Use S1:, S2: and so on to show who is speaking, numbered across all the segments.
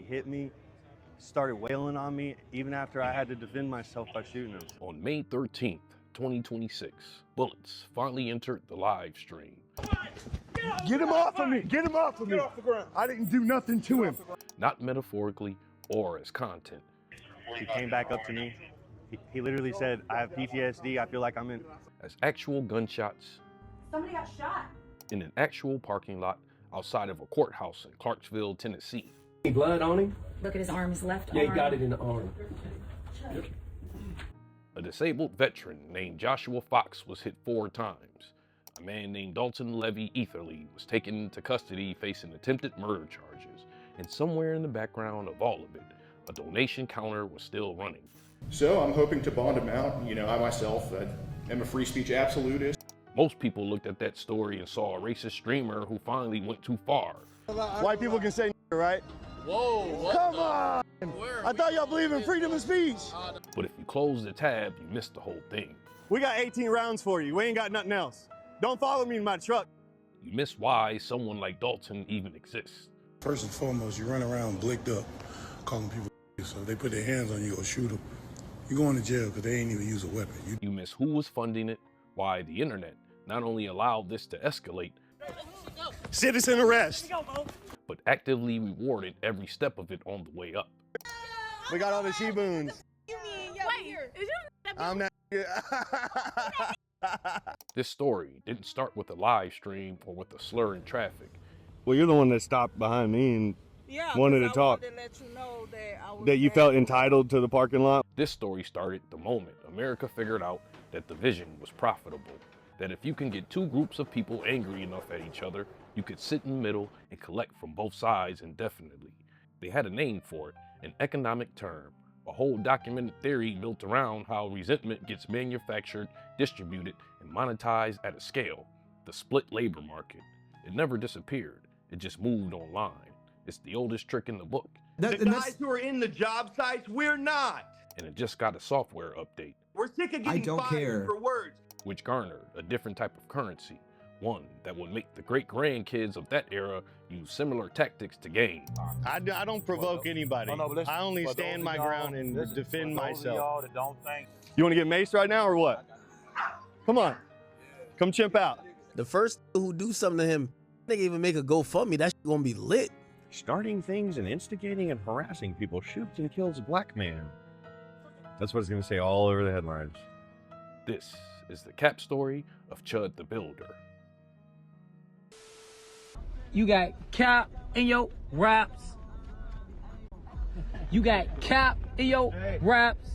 S1: hit me, started wailing on me, even after I had to defend myself by shooting him.
S2: On May 13th, 2026, bullets finally entered the live stream.
S3: Get him off of me! Get him off of me! Get off the ground. I didn't do nothing to him.
S2: Not metaphorically or as content.
S1: He came back up to me. He literally said, I have PTSD, I feel like I'm in.
S2: As actual gunshots.
S4: Somebody got shot.
S2: In an actual parking lot outside of a courthouse in Clarksville, Tennessee.
S5: Any blood on him?
S4: Look at his arm, his left
S5: Yeah,
S4: arm.
S5: he got it in the arm.
S2: A disabled veteran named Joshua Fox was hit 4 times. A man named Dalton Eatherly was taken into custody facing attempted murder charges. And somewhere in the background of all of it, a donation counter was still running.
S6: So I'm hoping to bond him out. You know, I myself am a free speech absolutist.
S2: Most people looked at that story and saw a racist streamer who finally went too far.
S3: White people can say right?
S7: Whoa,
S3: Come on! I thought y'all believe in freedom of speech.
S2: But if you close the tab, you missed the whole thing.
S3: We got 18 rounds for you. We ain't got nothing else. Don't follow me in my truck.
S2: You miss why someone like Dalton even exists.
S8: First and foremost, you run around blicked up, calling people so if they put their hands on you or shoot them, you're going to jail because they ain't even use a weapon.
S2: You miss who was funding it, why the internet not only allowed this to escalate,
S3: Citizen arrest.
S2: but actively rewarded every step of it on the way up.
S3: We got all the she-boons. I'm not.
S2: This story didn't start with a live stream or with a slur in traffic.
S1: Well, you're the one that stopped behind me and wanted to talk.
S7: To let you know
S1: That you felt entitled to the parking lot.
S2: This story started the moment America figured out that division was profitable. That if you can get 2 groups of people angry enough at each other, you could sit in the middle and collect from both sides indefinitely. They had a name for it, an economic term, a whole documented theory built around how resentment gets manufactured, distributed, and monetized at a scale, the split labor market. It never disappeared, it just moved online. It's the oldest trick in the book.
S9: The guys who are in the job sites, we're not.
S2: And it just got a software update.
S9: We're sick of getting fined for words.
S2: Which garnered a different type of currency, one that would make the great-grandkids of that era use similar tactics to gain.
S1: I don't provoke anybody. I only stand my ground and defend myself. You want to get maced right now or what? Come on. Come chimp out.
S10: The first who do something to him, they even make a GoFundMe. That shit gonna be lit.
S11: Starting things and instigating and harassing people shoots and kills a black man. That's what it's going to say all over the headlines.
S2: This is the cap story of Chud the Builder.
S12: You got cap in your raps. You got cap in your raps.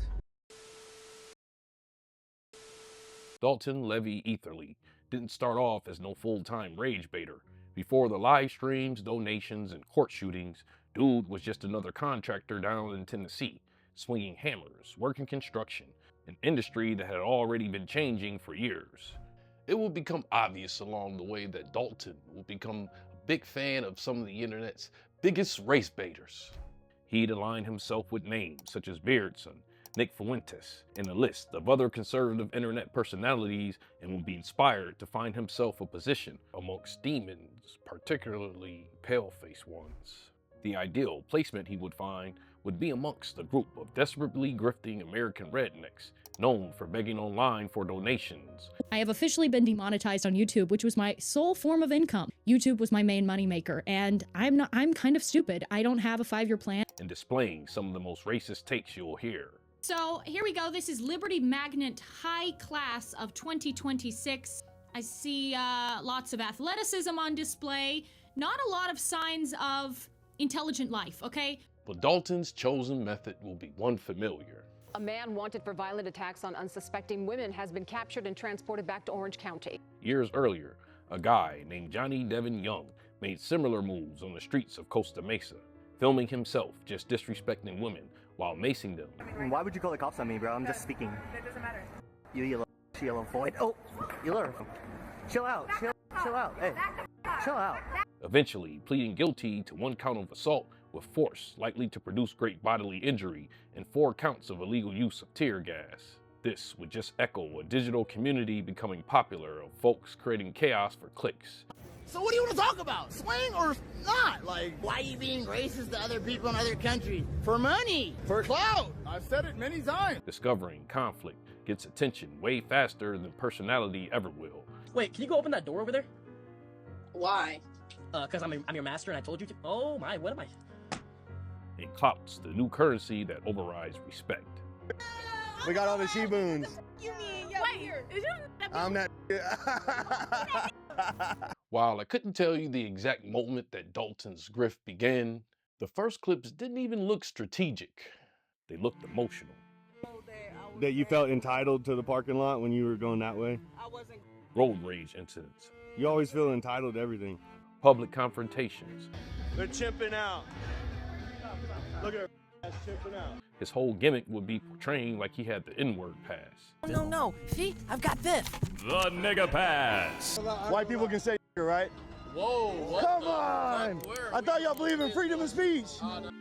S2: Dalton Eatherly didn't start off as no full-time rage baiter. Before the live streams, donations, and court shootings, dude was just another contractor down in Tennessee, swinging hammers, working construction, an industry that had already been changing for years. It would become obvious along the way that Dalton would become a big fan of some of the internet's biggest race baiters. He'd align himself with names such as Beardson, Nick Fuentes, and a list of other conservative internet personalities, and would be inspired to find himself a position amongst demons, particularly pale-faced ones. The ideal placement he would find would be amongst a group of desperately grifting American rednecks, known for begging online for donations.
S13: I have officially been demonetized on YouTube, which was my sole form of income. YouTube was my main moneymaker, and I'm kind of stupid. I don't have a 5-year plan.
S2: And displaying some of the most racist takes you'll hear.
S13: So here we go. This is Liberty Magnet High Class of 2026. I see lots of athleticism on display. Not a lot of signs of intelligent life, okay?
S2: But Dalton's chosen method will be one familiar.
S14: A man wanted for violent attacks on unsuspecting women has been captured and transported back to Orange County.
S2: Years earlier, a guy named Johnny Devin Young made similar moves on the streets of Costa Mesa, filming himself just disrespecting women while macing them.
S15: Why would you call the cops on me, bro? I'm just speaking. That doesn't matter. You yellow void. Oh, you learn. Chill out. Chill out. Hey, chill out.
S2: Eventually pleading guilty to 1 count of assault with force likely to produce great bodily injury and 4 counts of illegal use of tear gas. This would just echo a digital community becoming popular of folks creating chaos for clicks.
S16: So what do you want to talk about? Swing or not? Like, why are you being racist to other people in other countries? For money, for clout. I've said it many times.
S2: Discovering conflict gets attention way faster than personality ever will.
S17: Wait, can you go open that door over there?
S18: Why?
S17: Because I'm your master and I told you to. Oh my, what am I?
S2: And clout's the new currency that overrides respect.
S1: We got all the she-boons.
S18: You mean, wait, is
S1: I'm not.
S2: While I couldn't tell you the exact moment that Dalton's grift began, the first clips didn't even look strategic. They looked emotional.
S1: That you felt entitled to the parking lot when you were going that way?
S2: Road rage incidents.
S1: You always feel entitled to everything.
S2: Public confrontations.
S1: They're chimping out. Look at her ass chimping out.
S2: His whole gimmick would be portraying like he had the N-word pass.
S16: No. See, I've got this.
S2: The nigga pass.
S1: White people can say right?
S7: Whoa, what
S1: Come on! I thought y'all believe in freedom of speech.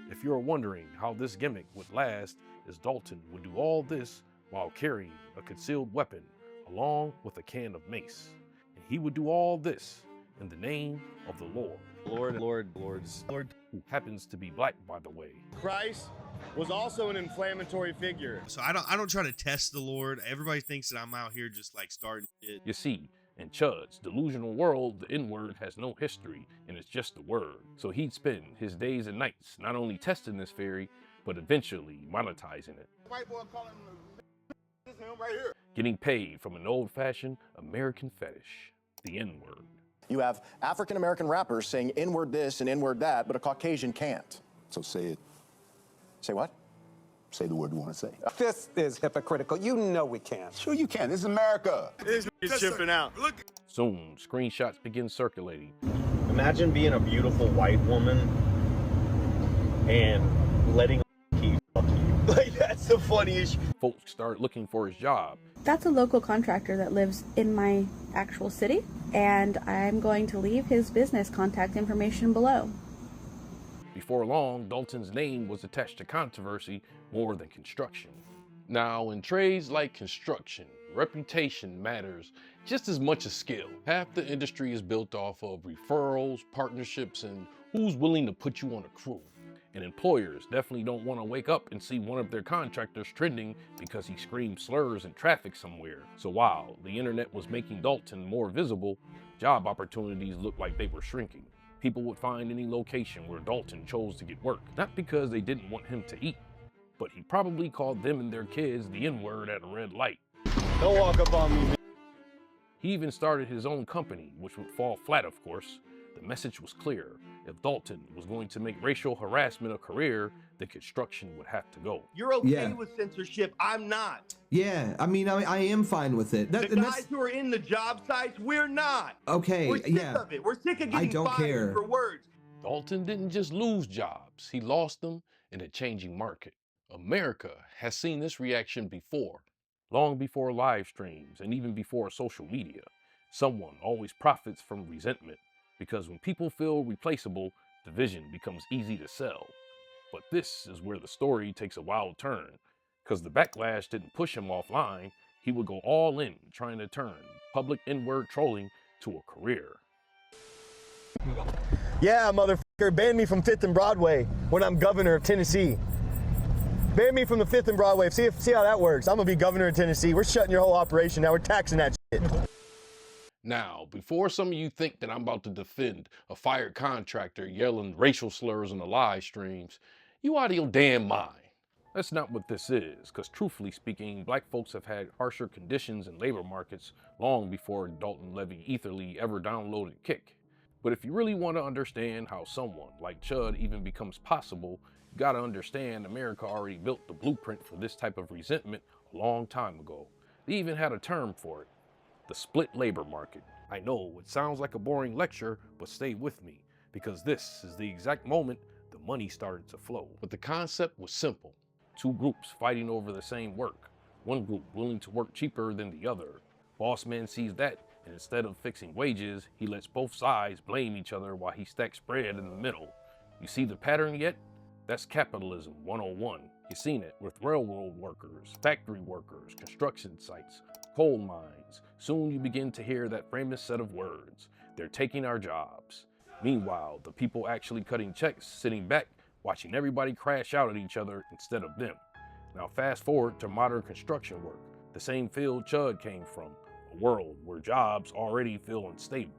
S2: If you're wondering how this gimmick would last, is Dalton would do all this while carrying a concealed weapon along with a can of mace. And he would do all this in the name of the Lord. Lord, who happens to be black, by the way.
S1: Christ was also an inflammatory figure.
S19: So I don't try to test the Lord. Everybody thinks that I'm out here just like starting shit.
S2: You see, in Chud's delusional world, the N-word has no history and it's just a word. So he'd spend his days and nights not only testing this theory, but eventually monetizing it.
S3: White boy calling this him right here.
S2: Getting paid from an old-fashioned American fetish, the N-word.
S20: You have African-American rappers saying N-word this and N-word that, but a Caucasian can't. So say it. Say what? Say the word you want to say.
S21: This is hypocritical. You know we can't.
S20: Sure you can. This is America.
S1: This is chipping out.
S2: Soon, screenshots begin circulating.
S11: Imagine being a beautiful white woman and letting he fuck you. Like, that's the funniest.
S2: Folks start looking for his job.
S22: That's a local contractor that lives in my actual city, and I'm going to leave his business contact information below.
S2: Before long, Dalton's name was attached to controversy more than construction. Now, in trades like construction, reputation matters just as much as skill. Half the industry is built off of referrals, partnerships, and who's willing to put you on a crew. And employers definitely don't want to wake up and see one of their contractors trending because he screamed slurs in traffic somewhere. So while the internet was making Dalton more visible, job opportunities looked like they were shrinking. People would find any location where Dalton chose to get work, not because they didn't want him to eat, but he probably called them and their kids the N-word at a red light.
S1: Don't walk up on me, man.
S2: He even started his own company, which would fall flat, of course. The message was clear. If Dalton was going to make racial harassment a career, then construction would have to go.
S9: You're okay with censorship. I'm not.
S23: Yeah, I mean, I am fine with it.
S9: The guys who are in the job sites, we're not.
S23: Okay,
S9: we're sick of it. We're sick of getting fired for words.
S2: Dalton didn't just lose jobs. He lost them in a changing market. America has seen this reaction before. Long before live streams and even before social media, someone always profits from resentment. Because when people feel replaceable, division becomes easy to sell. But this is where the story takes a wild turn. Because the backlash didn't push him offline, he would go all in trying to turn public N-word trolling to a career.
S1: Yeah, motherfucker, ban me from 5th and Broadway when I'm governor of Tennessee. Ban me from the 5th and Broadway. See how that works. I'm gonna be governor of Tennessee. We're shutting your whole operation now. We're taxing that shit.
S2: Now, before some of you think that I'm about to defend a fired contractor yelling racial slurs on the live streams, you out of your damn mind. That's not what this is, because truthfully speaking, black folks have had harsher conditions in labor markets long before Dalton Eatherly ever downloaded Kick. But if you really want to understand how someone like Chud even becomes possible, you gotta understand America already built the blueprint for this type of resentment a long time ago. They even had a term for it. The split labor market. I know it sounds like a boring lecture, but stay with me, because this is the exact moment the money started to flow. But the concept was simple. Two groups fighting over the same work. One group willing to work cheaper than the other. Boss man sees that, and instead of fixing wages, he lets both sides blame each other while he stacks bread in the middle. You see the pattern yet? That's capitalism 101. You've seen it with railroad workers, factory workers, construction sites, coal mines. Soon you begin to hear that famous set of words. they're taking our jobs. Meanwhile, the people actually cutting checks sitting back, watching everybody crash out at each other instead of them. Now fast forward to modern construction work, the same field Chud came from, a world where jobs already feel unstable.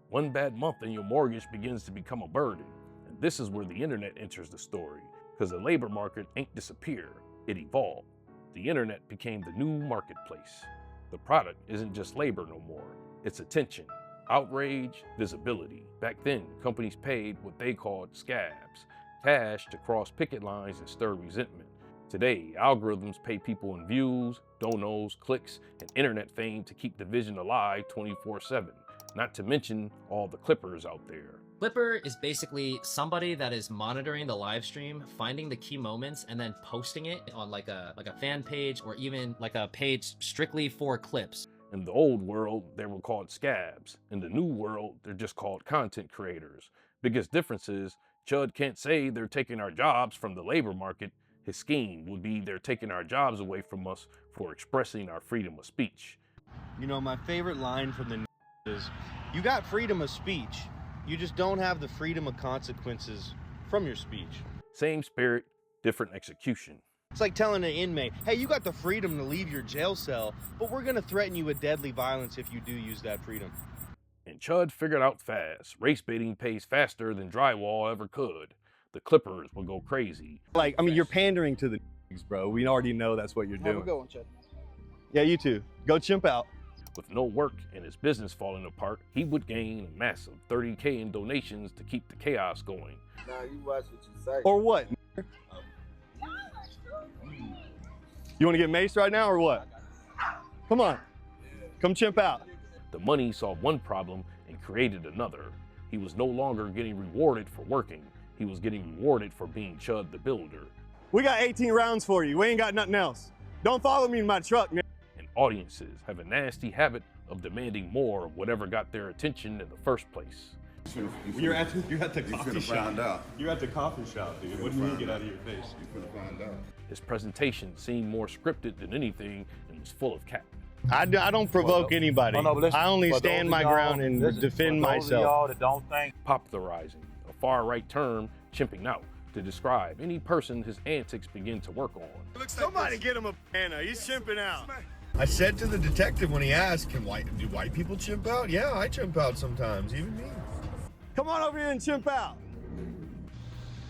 S2: One bad month and your mortgage begins to become a burden. And this is where the internet enters the story, because the labor market ain't disappear, it evolved. The internet became the new marketplace. The product isn't just labor no more, it's attention, outrage, visibility. Back then, companies paid what they called scabs, cash to cross picket lines and stir resentment. Today, algorithms pay people in views, donos, clicks, and internet fame to keep division alive 24/7, not to mention all the clippers out there.
S17: Clipper is basically somebody that is monitoring the live stream, finding the key moments, and then posting it on like a fan page or even like a page strictly for clips.
S2: In the old world, they were called scabs. In the new world, they're just called content creators. Biggest difference is, Chud can't say they're taking our jobs from the labor market. His scheme would be they're taking our jobs away from us for expressing our freedom of speech.
S1: You know, my favorite line from the is, you got freedom of speech. You just don't have the freedom of consequences from your speech.
S2: Same spirit, different execution.
S1: It's like telling an inmate, hey, you got the freedom to leave your jail cell, but we're gonna threaten you with deadly violence if you do use that freedom.
S2: And Chud figured out fast, race baiting pays faster than drywall ever could. The clippers will go crazy.
S1: Like, I mean, you're pandering to the bro. We already know that's what you're doing.
S16: Have a good one, Chud.
S1: Yeah, you too. Go chimp out.
S2: With no work and his business falling apart, he would gain a massive $30K in donations to keep the chaos going.
S4: Nah, you watch what you say.
S1: Or what? You want to get maced right now or what? Come on. Come chimp out.
S2: The money solved one problem and created another. He was no longer getting rewarded for working. He was getting rewarded for being Chud the Builder.
S1: We got 18 rounds for you. We ain't got nothing else. Don't follow me in my truck, man.
S2: And audiences have a nasty habit of demanding more of whatever got their attention in the first place.
S1: You're at the coffee shop. You're at the coffee shop, dude. What do you mean get out of your face?
S4: You're gonna find out.
S2: His presentation seemed more scripted than anything and was full of cap.
S1: I don't provoke anybody. I only stand my ground and defend myself.
S5: Y'all that don't think.
S2: Popularizing, a far-right term, chimping out, to describe any person his antics begin to work on.
S1: Somebody get him a banana. He's chimping out.
S3: I said to the detective when he asked, do white people chimp out? Yeah, I chimp out sometimes, even me.
S1: Come on over here and chimp out.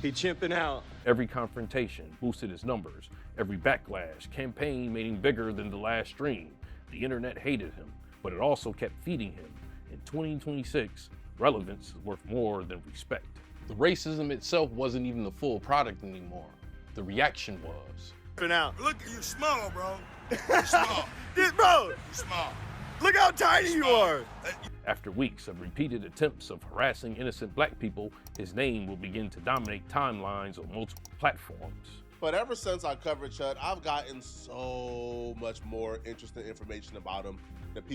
S1: He chimping out.
S2: Every confrontation boosted his numbers. Every backlash campaign made him bigger than the last stream. The internet hated him, but it also kept feeding him. In 2026, relevance is worth more than respect.
S6: The racism itself wasn't even the full product anymore. The reaction was.
S1: Out.
S4: Look, you're small, bro. You're small.
S1: Bro,
S4: You're small.
S1: look how tiny you are.
S2: After weeks of repeated attempts of harassing innocent black people, his name will begin to dominate timelines on multiple platforms.
S4: But ever since I covered Chud, I've gotten so much more interesting information about him.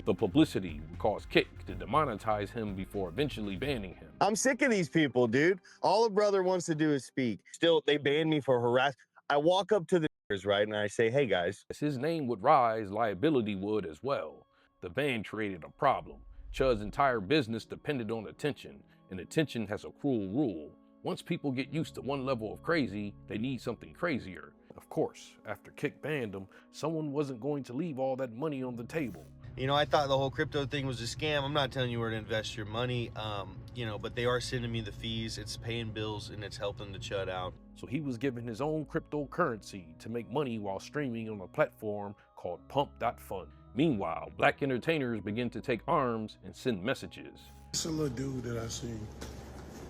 S2: The publicity would cause Kick to demonetize him before eventually banning him.
S1: I'm sick of these people, dude. All a brother wants to do is speak. Still, they banned me for harassment. I walk up to the right, and I say, hey guys.
S2: As his name would rise, liability would as well. The ban created a problem. Chud's entire business depended on attention, and attention has a cruel rule. Once people get used to one level of crazy, they need something crazier. Of course, after Kick banned him, someone wasn't going to leave all that money on the table.
S1: You know, I thought the whole crypto thing was a scam. I'm not telling you where to invest your money, but they are sending me the fees. It's paying bills, and it's helping the Chud out.
S2: So he was given his own cryptocurrency to make money while streaming on a platform called Pump.Fun. Meanwhile, black entertainers begin to take arms and send messages.
S8: It's a little dude that I seen,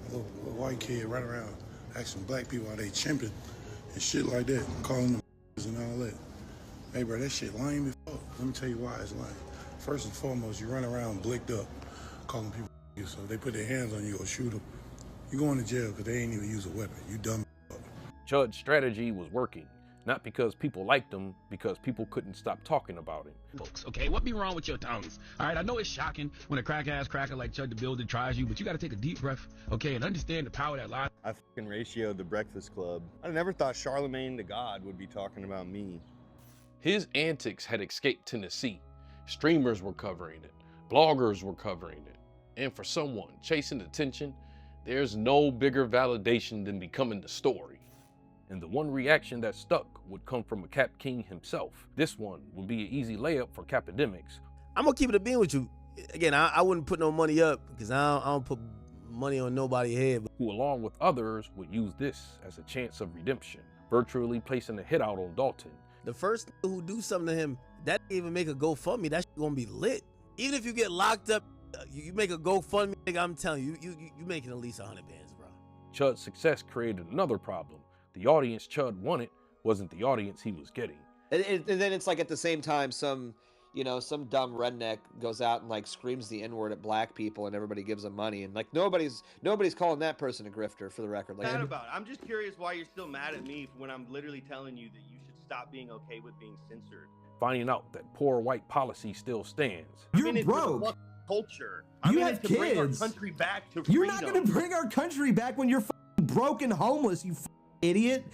S8: a little white kid running around asking black people how they chimping and shit like that, calling them and all that. Hey, bro, that shit lame as fuck. Let me tell you why it's lame. First and foremost, you run around blicked up, calling people so if they put their hands on you or shoot them, you going to jail because they ain't even use a weapon. You dumb.
S2: Chud's strategy was working, not because people liked him, because people couldn't stop talking about him.
S24: Folks, okay, what be wrong with your tongues? All right, I know it's shocking when a crack-ass cracker like Chud the Builder tries you, but you got to take a deep breath, okay, and understand the power that lies.
S1: I fucking ratioed the Breakfast Club. I never thought Charlemagne the God would be talking about me.
S6: His antics had escaped Tennessee. Streamers were covering it. Bloggers were covering it. And for someone chasing attention, there's no bigger validation than becoming the story.
S2: And the one reaction that stuck would come from a Cap King himself. This one would be an easy layup for Capidemics.
S5: I'm gonna keep it a bean with you. Again, I wouldn't put no money up because I don't put money on nobody's head.
S2: Who, along with others, would use this as a chance of redemption, virtually placing a hit out on Dalton.
S5: The first who do something to him, that even make a GoFundMe, that shit gonna be lit. Even if you get locked up, you make a GoFundMe, nigga, I'm telling you, you making at least 100 bands, bro.
S2: Chud's success created another problem. The audience Chud wanted wasn't the audience he was getting.
S10: And then it's like at the same time, some dumb redneck goes out and like screams the N-word at black people, and everybody gives them money, and like nobody's calling that person a grifter, for the record. Like,
S9: I'm just curious why you're still mad at me when I'm literally telling you that you should stop being okay with being censored.
S2: Finding out that poor white policy still stands.
S11: You're broke.
S9: Culture.
S11: You have
S9: to bring our
S11: kids.
S9: country back to
S11: You're
S9: freedom.
S11: not going to bring our country back when you're broke and homeless, you idiot.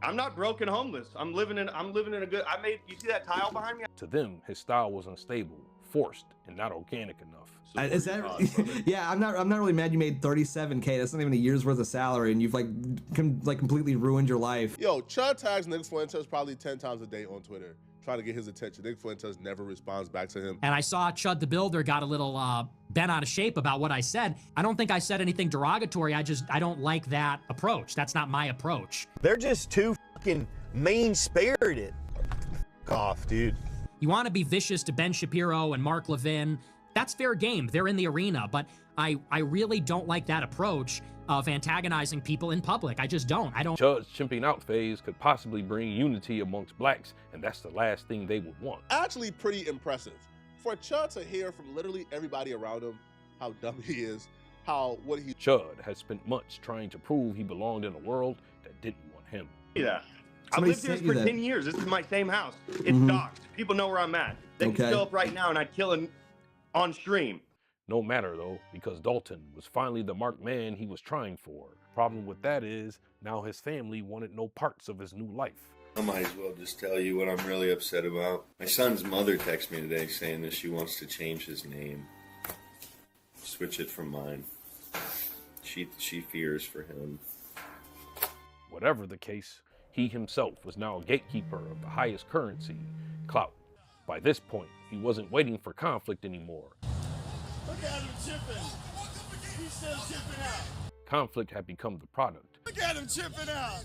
S9: I'm not broke and homeless. I'm living in a good. You see that tile behind me?
S2: To them, his style was unstable, forced, and not organic enough.
S11: Is that? Yeah, I'm not really mad you made $37K. That's not even a year's worth of salary, and you've like completely ruined your life.
S4: Yo, Chud tags Nick Fuentes probably 10 times a day on Twitter, trying to get his attention. Nick Fuentes never responds back to him.
S12: And I saw Chud the Builder got a little bent out of shape about what I said. I don't think I said anything derogatory. I don't like that approach. That's not my approach.
S9: They're just too fucking mean-spirited. Off, dude.
S12: You want to be vicious to Ben Shapiro and Mark Levin, that's fair game. They're in the arena, but I really don't like that approach of antagonizing people in public. I just don't.
S2: Chud's chimping out phase could possibly bring unity amongst blacks, and that's the last thing they would want.
S4: Actually pretty impressive. For Chud to hear from literally everybody around him how dumb he is,
S2: Chud has spent months trying to prove he belonged in a world that didn't want him.
S9: Yeah. I've lived here for 10 years. This is my same house. It's doxed. People know where I'm at. They can show up right now and I'd kill him on stream.
S2: No matter though, because Dalton was finally the marked man he was trying for. Problem with that is, now his family wanted no parts of his new life.
S3: I might as well just tell you what I'm really upset about. My son's mother texted me today saying that she wants to change his name. Switch it from mine. She fears for him.
S2: Whatever the case, he himself was now a gatekeeper of the highest currency, clout. By this point, he wasn't waiting for conflict anymore.
S16: Look at him chipping. He's still chipping out.
S2: Conflict had become the product.
S16: Look at him chipping out.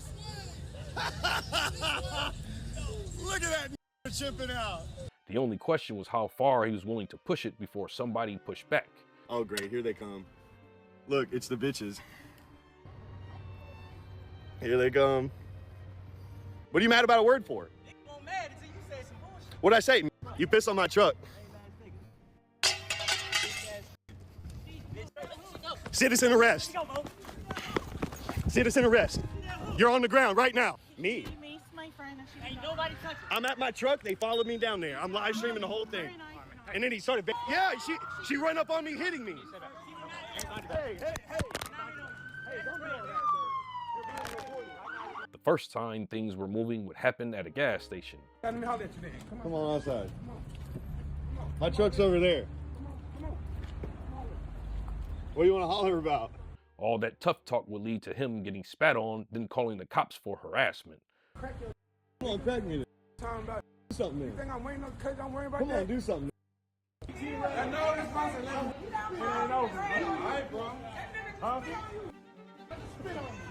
S16: Look at that chipping out.
S2: The only question was how far he was willing to push it before somebody pushed back.
S3: Oh great, here they come. Look, it's the bitches.
S1: Here they come. What are you mad about a word for? What'd I say? You pissed on my truck. Citizen arrest. Citizen arrest. You're on the ground right now. Me. I'm at my truck. They followed me down there. I'm live streaming the whole thing. And then he started. Yeah, she ran up on me, hitting me. Hey, don't do all that.
S2: The first time things were moving would happen at a gas station.
S1: Come on outside. My truck's over there. What do you want to holler about?
S2: All that tough talk would lead to him getting spat on, then calling the cops for harassment.
S1: Come on, crack me. Do something. You think I'm waiting on the I'm worrying about that? Come on, do something. I know it's possible. It ain't over. All right, bro. Huh?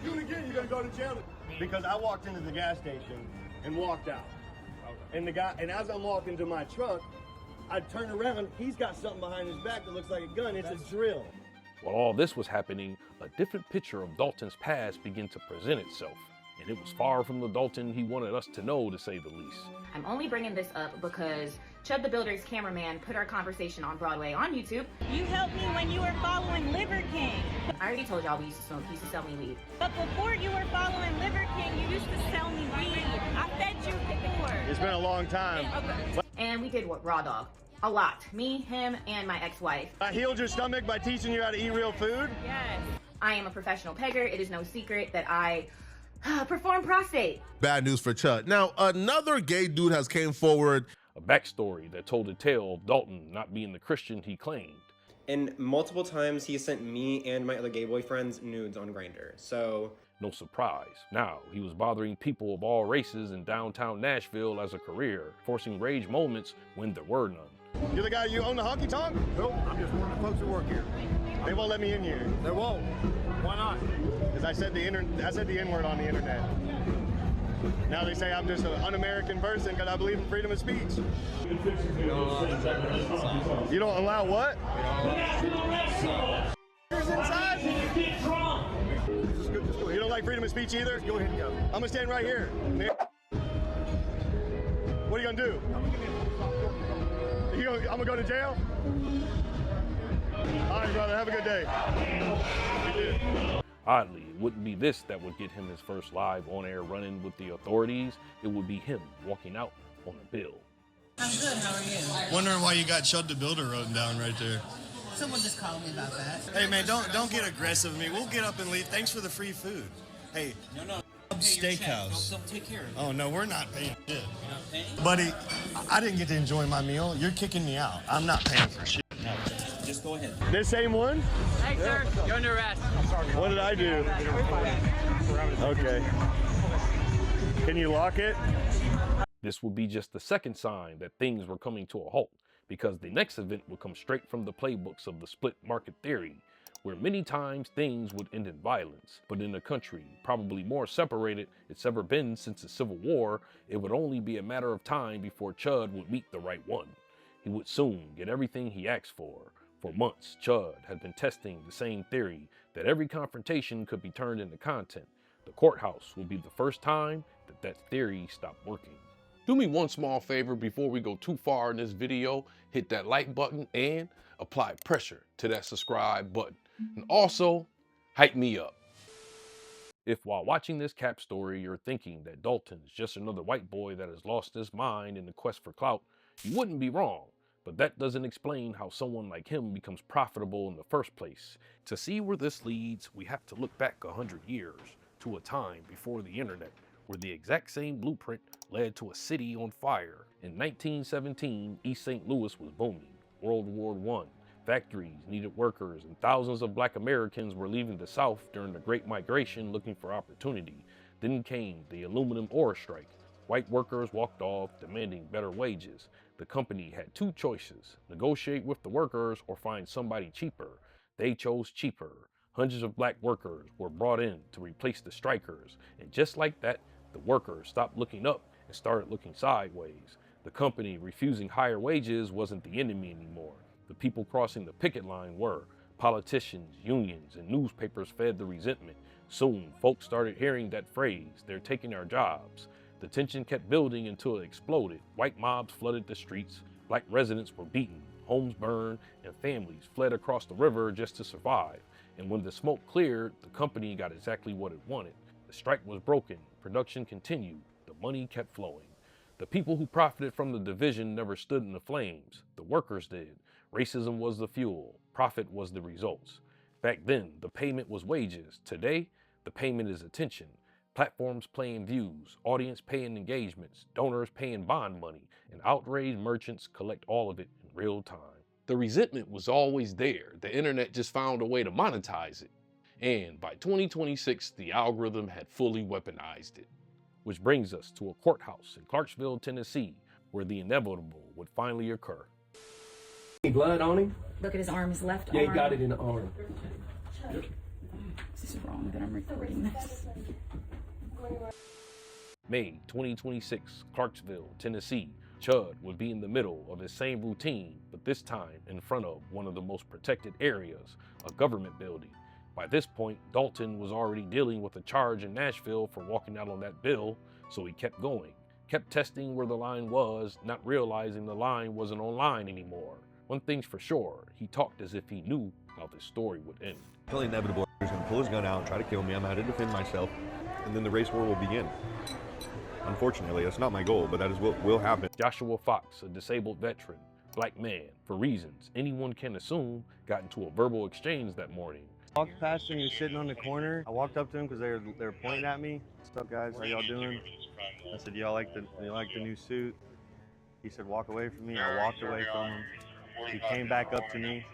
S1: Do it again, you're gonna go to jail. Because I walked into the gas station and walked out. And as I'm walking to my truck, I turn around, he's got something behind his back that looks like a gun. It's a drill.
S2: While all this was happening, a different picture of Dalton's past began to present itself. And it was far from the Dalton he wanted us to know, to say the least.
S13: I'm only bringing this up because Chud the Builder's cameraman put our conversation on Broadway on YouTube.
S18: You helped me when you were following Liver King.
S13: I already told y'all we used to smoke. He used to sell me weed.
S18: But before you were following Liver King, you used to sell me weed. I fed you before.
S1: It's been a long time.
S13: And we did raw dog. A lot. Me, him, and my ex-wife.
S1: I healed your stomach by teaching you how to eat real food?
S13: Yes. I am a professional pegger. It is no secret that I perform prostate.
S4: Bad news for Chud. Now, another gay dude has came forward.
S2: A backstory that told a tale of Dalton not being the Christian he claimed.
S7: And multiple times he sent me and my other gay boyfriends nudes on Grindr. So
S2: no surprise. Now, he was bothering people of all races in downtown Nashville as a career, forcing rage moments when there were none.
S1: You're the guy you own the honky tonk?
S14: Nope, I'm just one of the folks who work here.
S1: They won't let me in here.
S14: They won't. Why not?
S1: Because I said the N-word on the internet. Now they say I'm just an un-American person because I believe in freedom of speech. You don't allow what? Inside? You don't like freedom of speech either?
S14: Go ahead and go.
S1: I'm gonna stand right here. What are you gonna do? I'm gonna go to jail? All right, brother, have a good day.
S2: Oddly, it wouldn't be this that would get him his first live on-air run-in with the authorities. It would be him walking out on a bill.
S15: I'm good, how are you?
S1: Wondering why you got Chud the Builder written down right there.
S15: Someone just called me about that.
S1: Hey man, don't get aggressive with me. We'll get up and leave. Thanks for the free food. Hey,
S15: No.
S1: Steakhouse.
S15: Don't take care of it.
S1: Oh no, we're not paying shit.
S15: You're not paying?
S1: Buddy, I didn't get to enjoy my meal. You're kicking me out. I'm not paying for shit.
S15: No, just go ahead.
S1: This same one?
S15: Hey, sir, you're under arrest. I'm sorry.
S1: What did I do? Okay. Can you lock it?
S2: This would be just the second sign that things were coming to a halt, because the next event would come straight from the playbooks of the split market theory, where many times things would end in violence. But in a country probably more separated it's ever been since the Civil War, it would only be a matter of time before Chud would meet the right one. He would soon get everything he asked for. For months, Chud had been testing the same theory that every confrontation could be turned into content. The courthouse would be the first time that theory stopped working.
S6: Do me one small favor before we go too far in this video. Hit that like button and apply pressure to that subscribe button. And also, hype me up.
S2: If while watching this cap story you're thinking that Dalton's just another white boy that has lost his mind in the quest for clout, you wouldn't be wrong. But that doesn't explain how someone like him becomes profitable in the first place. To see where this leads, we have to look back 100 years to a time before the internet, where the exact same blueprint led to a city on fire. In 1917, East St. Louis was booming. World War I, factories needed workers, and thousands of black Americans were leaving the South during the Great Migration looking for opportunity. Then came the aluminum ore strike. White workers walked off, demanding better wages. The company had two choices: negotiate with the workers or find somebody cheaper. They chose cheaper. Hundreds of black workers were brought in to replace the strikers, and just like that, the workers stopped looking up and started looking sideways. The company refusing higher wages wasn't the enemy anymore. The people crossing the picket line were. Politicians, unions, and newspapers fed the resentment. Soon, folks started hearing that phrase, "They're taking our jobs." The tension kept building until it exploded. White mobs flooded the streets, black residents were beaten, homes burned, and families fled across the river just to survive. And when the smoke cleared, the company got exactly what it wanted. The strike was broken, production continued, the money kept flowing. The people who profited from the division never stood in the flames. The workers did. Racism was the fuel, profit was the results. Back then, the payment was wages. Today, the payment is attention. Platforms paying views, audience paying engagements, donors paying bond money, and outraged merchants collect all of it in real time.
S6: The resentment was always there. The internet just found a way to monetize it. And by 2026, the algorithm had fully weaponized it.
S2: Which brings us to a courthouse in Clarksville, Tennessee, where the inevitable would finally occur.
S19: Any blood on him?
S25: Look at his arm, his left
S19: Yeah,
S25: arm.
S19: he got it in the arm.
S25: This is wrong that I'm recording this.
S2: May 2026, Clarksville, Tennessee. Chud would be in the middle of his same routine, but this time in front of one of the most protected areas, a government building. By this point, Dalton was already dealing with a charge in Nashville for walking out on that bill, so he kept going. Kept testing where the line was, not realizing the line wasn't online anymore. One thing's for sure, he talked as if he knew how this story would end.
S11: Totally inevitable. He's going to pull his gun out and try to kill me. I'm going to defend myself, and then the race war will begin. Unfortunately, that's not my goal, but that is what will happen.
S2: Joshua Fox, a disabled veteran, black man, for reasons anyone can assume, got into a verbal exchange that morning.
S1: Walked past him, he was sitting on the corner. I walked up to him because they were pointing at me. What's up, guys? How y'all doing? I said, y'all like the new suit? He said, walk away from me. I walked away from him. He came back up to me.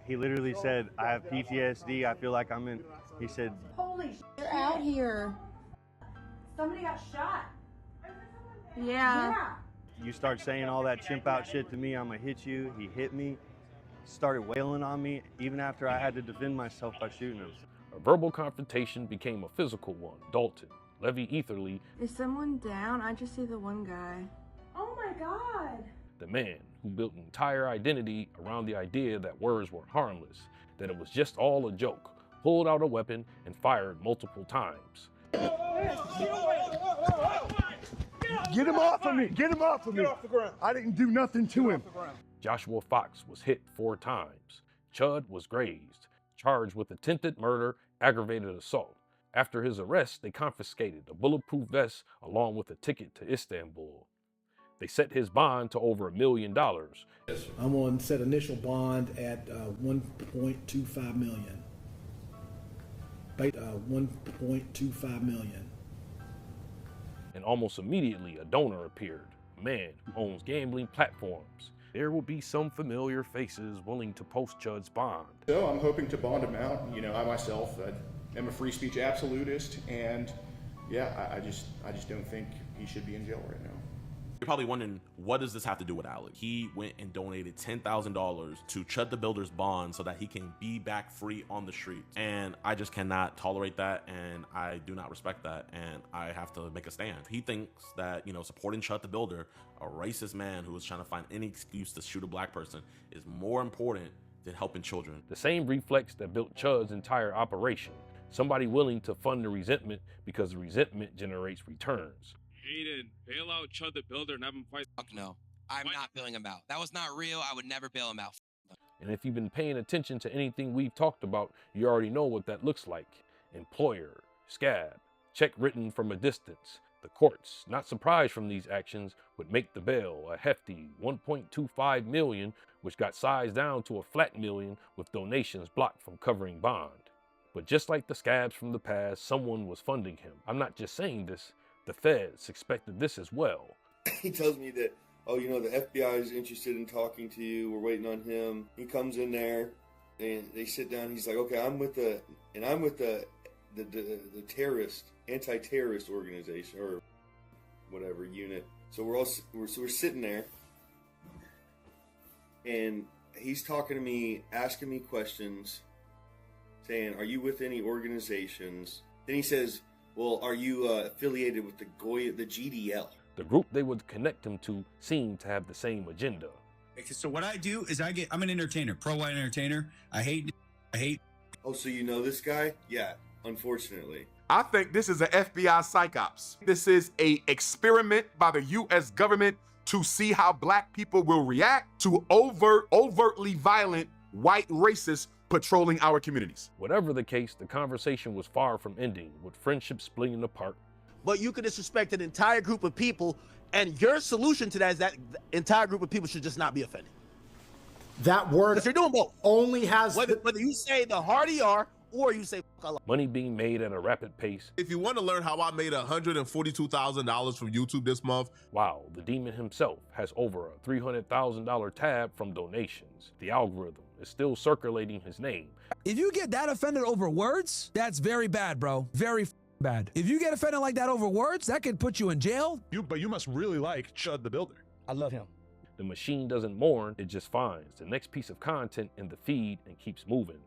S1: He literally said, I have PTSD. I feel like I'm in. He said,
S18: Holy shit, they're out here. Somebody got shot. Yeah.
S1: you start saying all that chimp out shit to me, I'm gonna hit you. He hit me, started wailing on me, even after I had to defend myself by shooting him.
S2: A verbal confrontation became a physical one. Dalton Eatherly,
S18: Is someone down? I just see the one guy. Oh my God.
S2: the man who built an entire identity around the idea that words were harmless, that it was just all a joke, pulled out a weapon and fired multiple times.
S1: Get him off of me! Get him off of me!
S14: Get off the ground.
S1: I didn't do nothing to him.
S2: Joshua Fox was hit 4 times. Chud was grazed, charged with attempted murder, aggravated assault. After his arrest, they confiscated a bulletproof vest along with a ticket to Istanbul. They set his bond to over $1 million.
S17: I'm on set initial bond at 1.25 million. 1.25 million.
S2: And almost immediately, a donor appeared, a man who owns gambling platforms. There will be some familiar faces willing to post Chud's bond.
S20: So I'm hoping to bond him out. You know, I myself am a free speech absolutist, and yeah, I just don't think he should be in jail right now.
S21: You're probably wondering, what does this have to do with Alec? He went and donated $10,000 to Chud the Builder's bond so that he can be back free on the streets. And I just cannot tolerate that, and I do not respect that, and I have to make a stand. He thinks that, you know, supporting Chud the Builder, a racist man who is trying to find any excuse to shoot a black person, is more important than helping children.
S2: The same reflex that built Chud's entire operation. Somebody willing to fund the resentment because the resentment generates returns.
S22: Aiden, bail out Chud the Builder and have him fight.
S23: Fuck no. I'm not bailing him out. That was not real. I would never bail him out.
S2: And if you've been paying attention to anything we've talked about, you already know what that looks like. Employer, scab, check written from a distance. The courts, not surprised from these actions, would make the bail a hefty $1.25 million, which got sized down to a flat $1 million with donations blocked from covering bond. But just like the scabs from the past, someone was funding him. I'm not just saying this. The feds expected this as well.
S3: He tells me that, oh, you know, the FBI is interested in talking to you. We're waiting on him. He comes in there, and they sit down. He's like, okay, I'm with the terrorist, anti-terrorist organization or whatever unit. So we're sitting there, and he's talking to me, asking me questions, saying, are you with any organizations? Then he says, well, are you affiliated with the GDL?
S2: The group they would connect him to seemed to have the same agenda.
S26: So what I do is I'm an entertainer, pro-white entertainer. I hate.
S3: Oh, so you know this guy? Yeah, unfortunately.
S27: I think this is an FBI psyops. This is a experiment by the U.S. government to see how black people will react to overtly violent white racists patrolling our communities.
S2: Whatever the case, the conversation was far from ending, with friendships splitting apart.
S5: But you could disrespect an entire group of people, and your solution to that is that the entire group of people should just not be offended.
S17: That word,
S5: if you're doing both,
S17: only has
S5: whether you say the harder you are, or you say
S2: money being made at a rapid pace.
S4: If you want to learn how I made $142,000 from YouTube this month.
S2: Wow, the demon himself has over a $300,000 tab from donations. The algorithm is still circulating his name.
S28: If you get that offended over words, that's very bad, bro. Very bad. If you get offended like that over words, that could put you in jail.
S14: But you must really like Chud the Builder.
S28: I love him.
S2: The machine doesn't mourn, it just finds the next piece of content in the feed and keeps moving.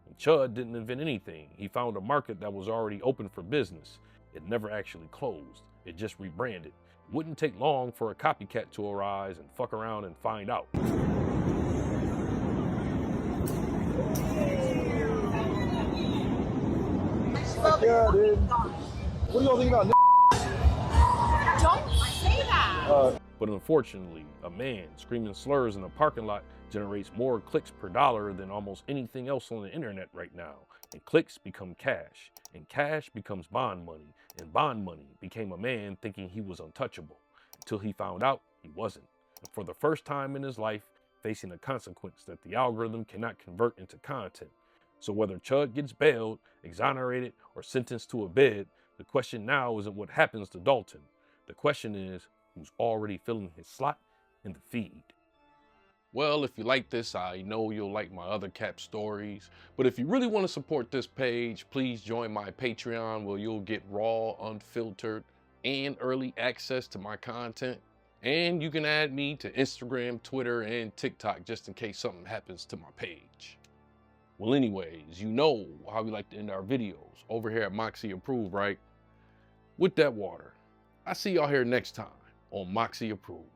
S2: And Chud didn't invent anything. He found a market that was already open for business. It never actually closed. It just rebranded. It wouldn't take long for a copycat to arise and fuck around and find out.
S14: Yeah, dude. What do y'all think about
S18: Don't say that.
S2: But unfortunately, a man screaming slurs in a parking lot generates more clicks per dollar than almost anything else on the internet right now. And clicks become cash, and cash becomes bond money, and bond money became a man thinking he was untouchable, until he found out he wasn't. And for the first time in his life, facing a consequence that the algorithm cannot convert into content. So whether Chud gets bailed, exonerated, or sentenced to a bed, the question now isn't what happens to Dalton. The question is, who's already filling his slot in the feed.
S6: Well, if you like this, I know you'll like my other cap stories. But if you really want to support this page, please join my Patreon where you'll get raw, unfiltered, and early access to my content. And you can add me to Instagram, Twitter, and TikTok just in case something happens to my page. Well, anyways, you know how we like to end our videos over here at Moxy Approved, right? With that water. I see y'all here next time on Moxy Approved.